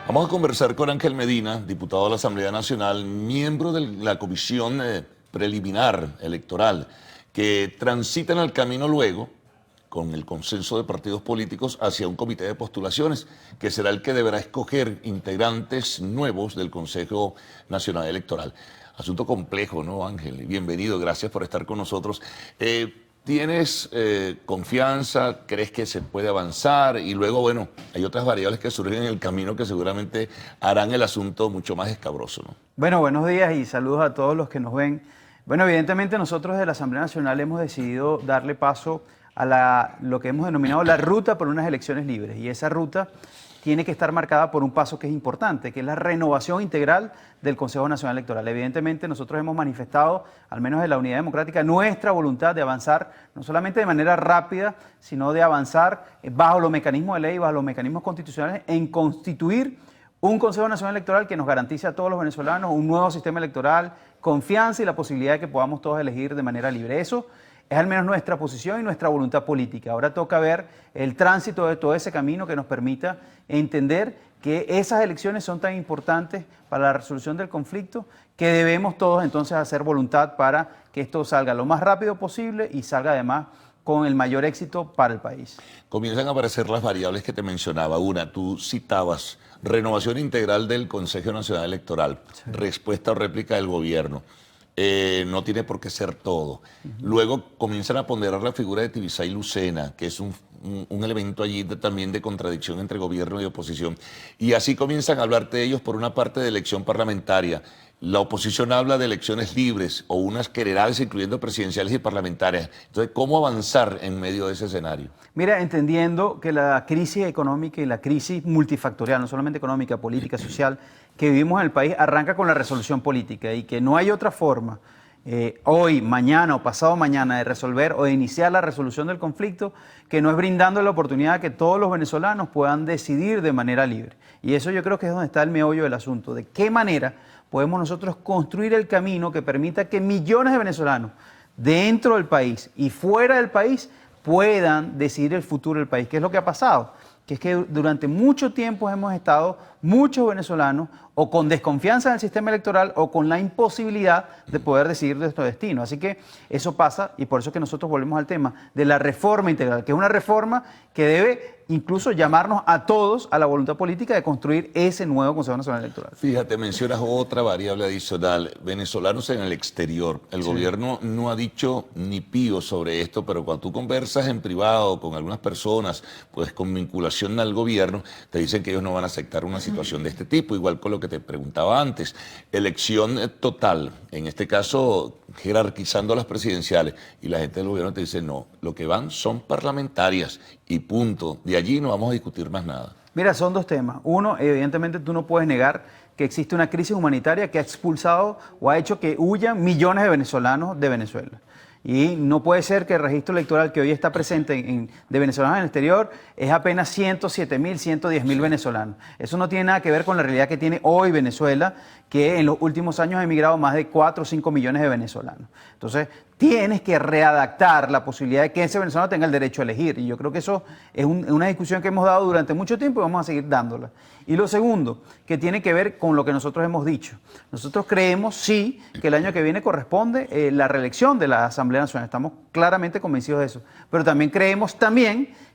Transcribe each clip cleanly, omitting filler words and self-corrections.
Vamos a conversar con Ángel Medina, diputado de la Asamblea Nacional, miembro de la Comisión Preliminar Electoral, que transitan el camino luego, con el consenso de partidos políticos, hacia un comité de postulaciones, que será el que deberá escoger integrantes nuevos del Consejo Nacional Electoral. Asunto complejo, ¿no, Ángel? Bienvenido, gracias por estar con nosotros. ¿Tienes confianza? ¿Crees que se puede avanzar? Y luego, bueno, hay otras variables que surgen en el camino que seguramente harán el asunto mucho más escabroso, ¿no? Bueno, buenos días y saludos a todos los que nos ven. Bueno, evidentemente nosotros de la Asamblea Nacional hemos decidido darle paso a lo que hemos denominado la ruta por unas elecciones libres. Y esa ruta tiene que estar marcada por un paso que es importante, que es la renovación integral del Consejo Nacional Electoral. Evidentemente nosotros hemos manifestado, al menos de la Unidad Democrática, nuestra voluntad de avanzar, no solamente de manera rápida, sino de avanzar bajo los mecanismos de ley, bajo los mecanismos constitucionales, en constituir un Consejo Nacional Electoral que nos garantice a todos los venezolanos un nuevo sistema electoral, confianza y la posibilidad de que podamos todos elegir de manera libre. Eso es al menos nuestra posición y nuestra voluntad política. Ahora toca ver el tránsito de todo ese camino que nos permita entender que esas elecciones son tan importantes para la resolución del conflicto que debemos todos entonces hacer voluntad para que esto salga lo más rápido posible y salga además con el mayor éxito para el país. Comienzan a aparecer las variables que te mencionaba. Una, tú citabas renovación integral del Consejo Nacional Electoral, sí. Respuesta o réplica del gobierno. No tiene por qué ser todo. Luego comienzan a ponderar la figura de Tibisay Lucena, que es un elemento allí también de contradicción entre gobierno y oposición. Y así comienzan a hablarte de ellos por una parte de elección parlamentaria. La oposición habla de elecciones libres o unas generales, incluyendo presidenciales y parlamentarias. Entonces, ¿cómo avanzar en medio de ese escenario? Mira, entendiendo que la crisis económica y la crisis multifactorial, no solamente económica, política, social, que vivimos en el país, arranca con la resolución política y que no hay otra forma hoy, mañana o pasado mañana de resolver o de iniciar la resolución del conflicto que no es brindando la oportunidad de que todos los venezolanos puedan decidir de manera libre. Y eso yo creo que es donde está el meollo del asunto. ¿De qué manera podemos nosotros construir el camino que permita que millones de venezolanos dentro del país y fuera del país puedan decidir el futuro del país? ¿Qué es lo que ha pasado? Que es que durante mucho tiempo hemos estado muchos venezolanos o con desconfianza en el sistema electoral o con la imposibilidad de poder decidir nuestro destino. Así que eso pasa y por eso es que nosotros volvemos al tema de la reforma integral, que es una reforma que debe incluso llamarnos a todos a la voluntad política de construir ese nuevo Consejo Nacional Electoral. Fíjate, mencionas otra variable adicional, venezolanos en el exterior. El gobierno no ha dicho ni pío sobre esto, pero cuando tú conversas en privado con algunas personas, pues con vinculación al gobierno, te dicen que ellos no van a aceptar una situación de este tipo, igual con lo que te preguntaba antes. Elección total, en este caso jerarquizando las presidenciales, y la gente del gobierno te dice no, lo que van son parlamentarias y punto. De allí no vamos a discutir más nada. Mira, son dos temas. Uno, evidentemente tú no puedes negar que existe una crisis humanitaria que ha expulsado o ha hecho que huyan millones de venezolanos de Venezuela. Y no puede ser que el registro electoral que hoy está presente de venezolanos en el exterior es apenas 107.000, 110.000 venezolanos. Eso no tiene nada que ver con la realidad que tiene hoy Venezuela, que en los últimos años ha emigrado más de 4 o 5 millones de venezolanos. Entonces, tienes que readaptar la posibilidad de que ese venezolano tenga el derecho a elegir. Y yo creo que eso es una discusión que hemos dado durante mucho tiempo y vamos a seguir dándola. Y lo segundo, que tiene que ver con lo que nosotros hemos dicho. Nosotros creemos, sí, que el año que viene corresponde la reelección de la Asamblea Nacional. Estamos claramente convencidos de eso. Pero también creemos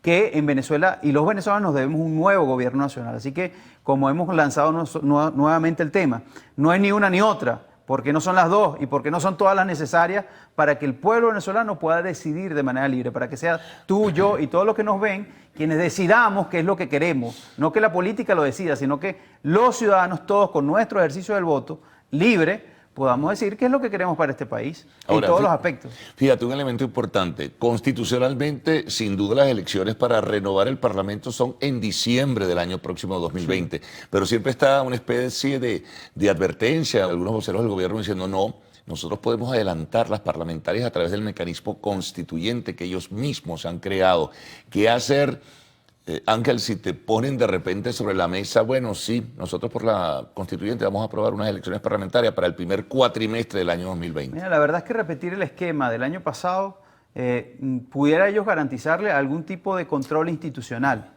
que en Venezuela y los venezolanos nos debemos un nuevo gobierno nacional. Así que, como hemos lanzado nuevamente el tema, no es ni una ni otra, porque no son las dos y porque no son todas las necesarias para que el pueblo venezolano pueda decidir de manera libre, para que sea tú, yo y todos los que nos ven quienes decidamos qué es lo que queremos, no que la política lo decida, sino que los ciudadanos todos con nuestro ejercicio del voto libre podamos decir qué es lo que queremos para este país en todos los aspectos. Fíjate, un elemento importante. Constitucionalmente, sin duda, las elecciones para renovar el Parlamento son en diciembre del año próximo 2020. Sí. Pero siempre está una especie de advertencia, algunos voceros del gobierno diciendo no, nosotros podemos adelantar las parlamentarias a través del mecanismo constituyente que ellos mismos han creado. ¿Qué hacer? Ángel, si te ponen de repente sobre la mesa, bueno, sí, nosotros por la constituyente vamos a aprobar unas elecciones parlamentarias para el primer cuatrimestre del año 2020. Mira, la verdad es que repetir el esquema del año pasado pudiera ellos garantizarle algún tipo de control institucional,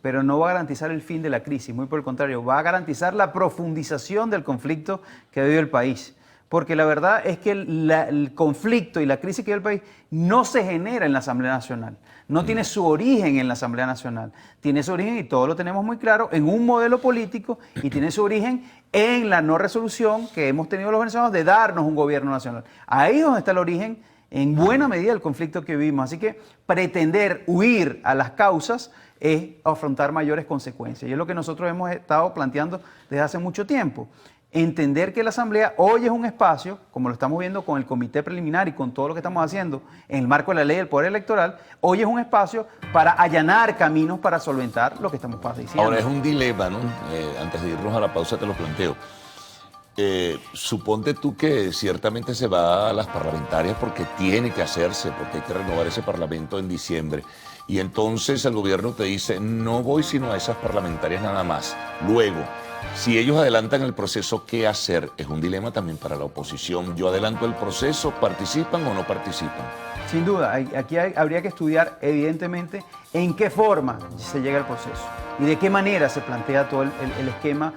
pero no va a garantizar el fin de la crisis, muy por el contrario, va a garantizar la profundización del conflicto que vive el país. Porque la verdad es que el conflicto y la crisis que vive el país no se genera en la Asamblea Nacional, no tiene su origen en la Asamblea Nacional, tiene su origen, y todos lo tenemos muy claro, en un modelo político, y tiene su origen en la no resolución que hemos tenido los venezolanos de darnos un gobierno nacional. Ahí es donde está el origen, en buena medida, del conflicto que vivimos. Así que pretender huir a las causas es afrontar mayores consecuencias. Y es lo que nosotros hemos estado planteando desde hace mucho tiempo. Entender que la Asamblea hoy es un espacio, como lo estamos viendo con el comité preliminar y con todo lo que estamos haciendo en el marco de la ley del poder electoral, hoy es un espacio para allanar caminos para solventar lo que estamos diciendo. Ahora es un dilema, ¿no? Antes de irnos a la pausa te lo planteo. Suponte tú que ciertamente se va a las parlamentarias porque tiene que hacerse, porque hay que renovar ese parlamento en diciembre. Y entonces el gobierno te dice, no voy sino a esas parlamentarias nada más. Luego, si ellos adelantan el proceso, ¿qué hacer? Es un dilema también para la oposición. ¿Yo adelanto el proceso? ¿Participan o no participan? Sin duda, aquí habría que estudiar evidentemente en qué forma se llega al proceso y de qué manera se plantea todo el esquema,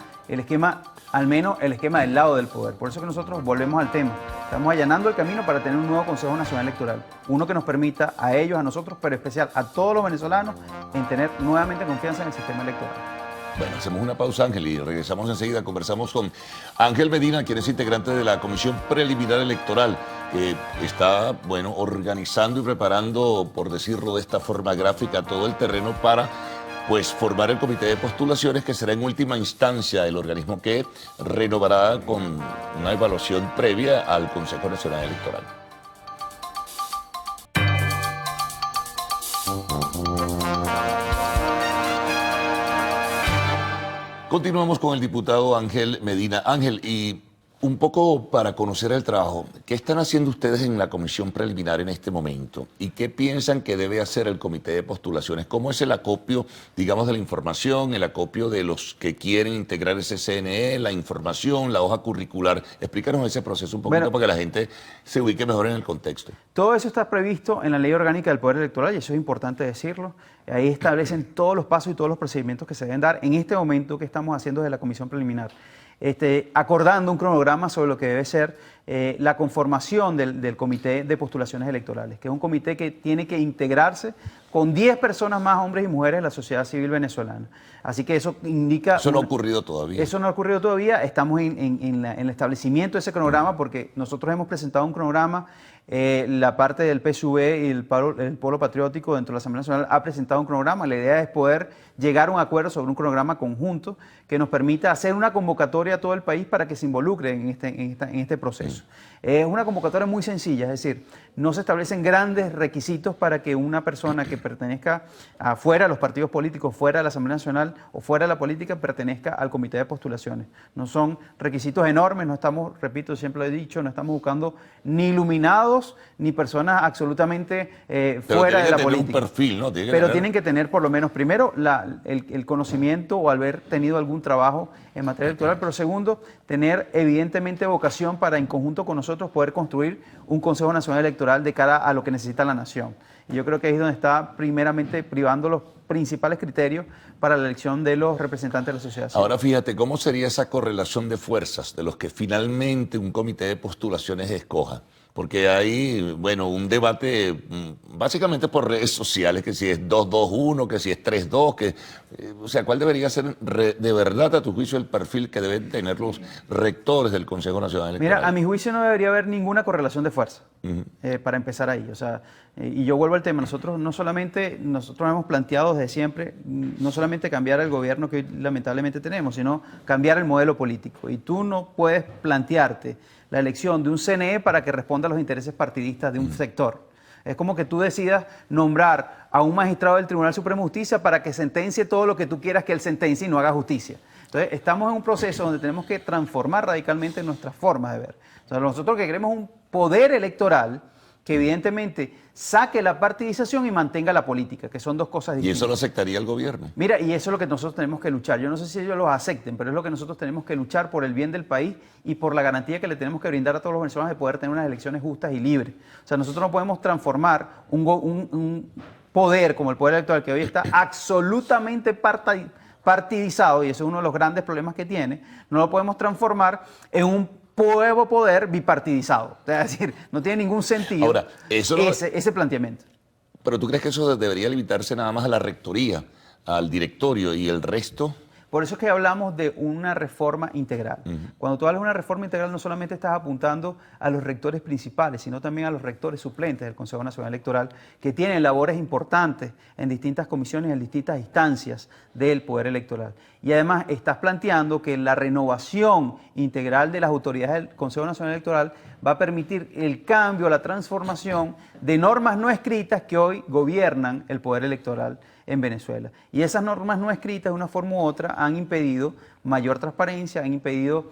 al menos el esquema del lado del poder. Por eso que nosotros volvemos al tema. Estamos allanando el camino para tener un nuevo Consejo Nacional Electoral, uno que nos permita a ellos, a nosotros, pero especial a todos los venezolanos, en tener nuevamente confianza en el sistema electoral. Bueno, hacemos una pausa, Ángel, y regresamos enseguida. Conversamos con Ángel Medina, quien es integrante de la Comisión Preliminar Electoral, que está, bueno, organizando y preparando, por decirlo de esta forma gráfica, todo el terreno para, pues, formar el comité de postulaciones, que será en última instancia el organismo que renovará con una evaluación previa al Consejo Nacional Electoral. Continuamos con el diputado Ángel Medina. Ángel, y un poco para conocer el trabajo, ¿qué están haciendo ustedes en la comisión preliminar en este momento? ¿Y qué piensan que debe hacer el comité de postulaciones? ¿Cómo es el acopio, digamos, de la información, el acopio de los que quieren integrar ese CNE, la información, la hoja curricular? Explícanos ese proceso un poquito para que la gente se ubique mejor en el contexto. Todo eso está previsto en la Ley Orgánica del Poder Electoral, y eso es importante decirlo. Ahí establecen todos los pasos y todos los procedimientos que se deben dar en este momento que estamos haciendo desde la comisión preliminar. Acordando un cronograma sobre lo que debe ser la conformación del Comité de Postulaciones Electorales, que es un comité que tiene que integrarse con 10 personas más, hombres y mujeres, de la sociedad civil venezolana. Así que eso indica... Eso no ha ocurrido todavía. Eso no ha ocurrido todavía. Estamos en el establecimiento de ese cronograma, porque nosotros hemos presentado un cronograma. La parte del PSUV y el Polo Patriótico dentro de la Asamblea Nacional ha presentado un cronograma. La idea es poder llegar a un acuerdo sobre un cronograma conjunto que nos permita hacer una convocatoria a todo el país para que se involucre en este proceso. Es una convocatoria muy sencilla, es decir, no se establecen grandes requisitos para que una persona que pertenezca fuera de los partidos políticos, fuera de la Asamblea Nacional o fuera de la política, pertenezca al comité de postulaciones. No son requisitos enormes, no estamos, repito, siempre lo he dicho, no estamos buscando ni iluminados ni personas absolutamente fuera de la política. Un perfil, ¿no? Pero tienen que tener por lo menos, primero, el conocimiento o haber tenido algún trabajo en materia electoral, pero segundo, tener evidentemente vocación para, en conjunto con nosotros, poder construir un Consejo Nacional Electoral de cara a lo que necesita la nación. Y yo creo que ahí es donde está primeramente privando los principales criterios para la elección de los representantes de la sociedad civil. Ahora fíjate, ¿cómo sería esa correlación de fuerzas de los que finalmente un comité de postulaciones escoja? Porque hay, bueno, un debate básicamente por redes sociales, que si es 2-2-1, que si es 3-2, o sea, ¿cuál debería ser de verdad, a tu juicio, el perfil que deben tener los rectores del Consejo Nacional Electoral? Mira, a mi juicio no debería haber ninguna correlación de fuerza, para empezar ahí. O sea, y yo vuelvo al tema, nosotros hemos planteado desde siempre, no solamente cambiar el gobierno que hoy lamentablemente tenemos, sino cambiar el modelo político. Y tú no puedes plantearte la elección de un CNE para que responda a los intereses partidistas de un sector. Es como que tú decidas nombrar a un magistrado del Tribunal Supremo de Justicia para que sentencie todo lo que tú quieras que él sentencie y no haga justicia. Entonces, estamos en un proceso donde tenemos que transformar radicalmente nuestras formas de ver. O sea, nosotros que queremos un poder electoral que evidentemente saque la partidización y mantenga la política, que son dos cosas Y distintas. eso lo aceptaría el gobierno. Mira, y eso es lo que nosotros tenemos que luchar. Yo no sé si ellos lo acepten, pero es lo que nosotros tenemos que luchar por el bien del país y por la garantía que le tenemos que brindar a todos los venezolanos de poder tener unas elecciones justas y libres. O sea, nosotros no podemos transformar un poder como el poder electoral que hoy está absolutamente partidizado, y eso es uno de los grandes problemas que tiene, no lo podemos transformar en un nuevo poder bipartidizado. Es decir, no tiene ningún sentido Ahora, eso ese planteamiento. Pero ¿tú crees que eso debería limitarse nada más a la rectoría, al directorio y el resto? Por eso es que hablamos de una reforma integral. Cuando tú hablas de una reforma integral, no solamente estás apuntando a los rectores principales, sino también a los rectores suplentes del Consejo Nacional Electoral, que tienen labores importantes en distintas comisiones, en distintas instancias del Poder Electoral. Y además estás planteando que la renovación integral de las autoridades del Consejo Nacional Electoral va a permitir el cambio, la transformación de normas no escritas que hoy gobiernan el Poder Electoral en Venezuela. Y esas normas no escritas, de una forma u otra, han impedido mayor transparencia, han impedido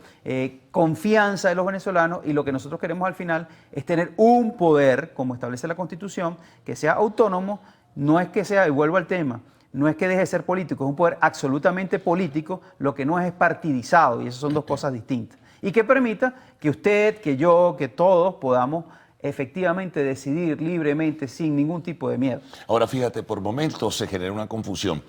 confianza de los venezolanos, y lo que nosotros queremos al final es tener un poder, como establece la Constitución, que sea autónomo. No es que sea, y vuelvo al tema, no es que deje de ser político, es un poder absolutamente político, lo que no es partidizado, y esas son dos cosas distintas. Y que permita que usted, que yo, que todos podamos efectivamente decidir libremente sin ningún tipo de miedo. Ahora fíjate, por momentos se genera una confusión.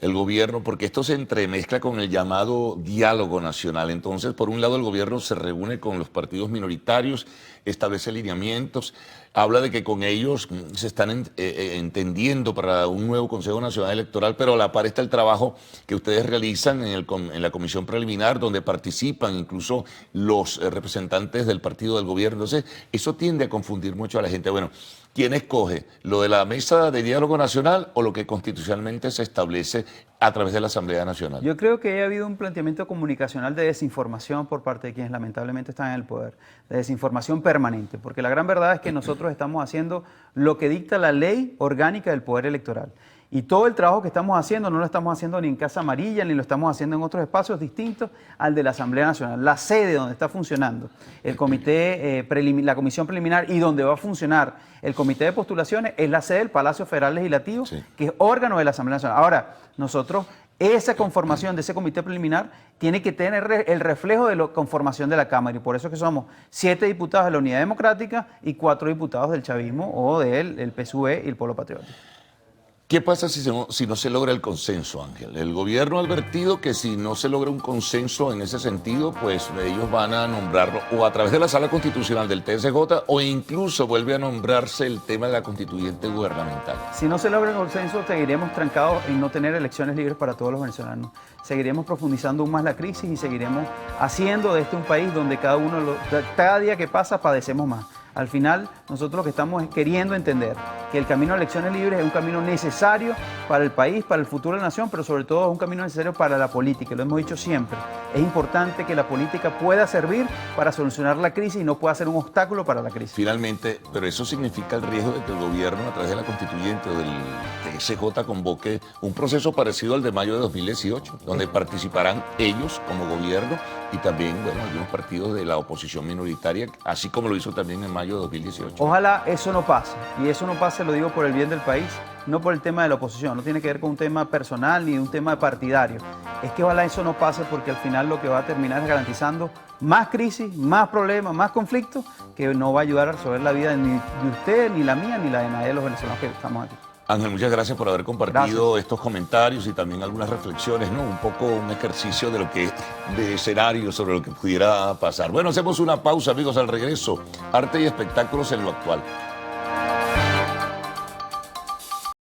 El gobierno, porque esto se entremezcla con el llamado diálogo nacional. Entonces, por un lado, el gobierno se reúne con los partidos minoritarios, establece lineamientos, habla de que con ellos se están entendiendo para un nuevo Consejo Nacional Electoral, pero a la par está el trabajo que ustedes realizan en la comisión preliminar, donde participan incluso los representantes del partido del gobierno. Entonces, eso tiende a confundir mucho a la gente. Bueno, ¿quién escoge? ¿Lo de la mesa de diálogo nacional o lo que constitucionalmente se establece a través de la Asamblea Nacional? Yo creo que ha habido un planteamiento comunicacional de desinformación por parte de quienes lamentablemente están en el poder, de desinformación permanente, porque la gran verdad es que nosotros estamos haciendo lo que dicta la ley orgánica del Poder Electoral. Y todo el trabajo que estamos haciendo no lo estamos haciendo ni en Casa Amarilla, ni lo estamos haciendo en otros espacios distintos al de la Asamblea Nacional. La sede donde está funcionando el comité, la comisión preliminar, y donde va a funcionar el comité de postulaciones es la sede del Palacio Federal Legislativo, sí, que es órgano de la Asamblea Nacional. Ahora, nosotros, esa conformación de ese comité preliminar tiene que tener el reflejo de la conformación de la Cámara, y por eso es que somos 7 diputados de la Unidad Democrática y 4 diputados del chavismo o del PSUV y el Polo Patriótico. ¿Qué pasa si no se logra el consenso, Ángel? El gobierno ha advertido que si no se logra un consenso en ese sentido, pues ellos van a nombrarlo o a través de la Sala Constitucional del TSJ, o incluso vuelve a nombrarse el tema de la constituyente gubernamental. Si no se logra el consenso, seguiremos trancados en no tener elecciones libres para todos los venezolanos. Seguiremos profundizando aún más la crisis y seguiremos haciendo de este un país donde cada día que pasa padecemos más. Al final, nosotros lo que estamos es queriendo entender que el camino a elecciones libres es un camino necesario para el país, para el futuro de la nación, pero sobre todo es un camino necesario para la política. Lo hemos dicho siempre. Es importante que la política pueda servir para solucionar la crisis y no pueda ser un obstáculo para la crisis. Finalmente, pero eso significa el riesgo de que el gobierno, a través de la constituyente o del TSJ, convoque un proceso parecido al de mayo de 2018, donde participarán ellos como gobierno y también, bueno, algunos partidos de la oposición minoritaria, así como lo hizo también en mayo de 2018. Ojalá eso no pase, y eso no pase, lo digo por el bien del país, no por el tema de la oposición, no tiene que ver con un tema personal ni un tema partidario. Es que ojalá eso no pase, porque al final lo que va a terminar es garantizando más crisis, más problemas, más conflictos, que no va a ayudar a resolver la vida ni de usted, ni la mía, ni la de nadie de los venezolanos que estamos aquí. Ángel, muchas gracias por haber compartido estos comentarios y también algunas reflexiones, ¿no? Un poco un ejercicio de escenario sobre lo que pudiera pasar. Bueno, hacemos una pausa, amigos, al regreso. Arte y espectáculos en lo actual.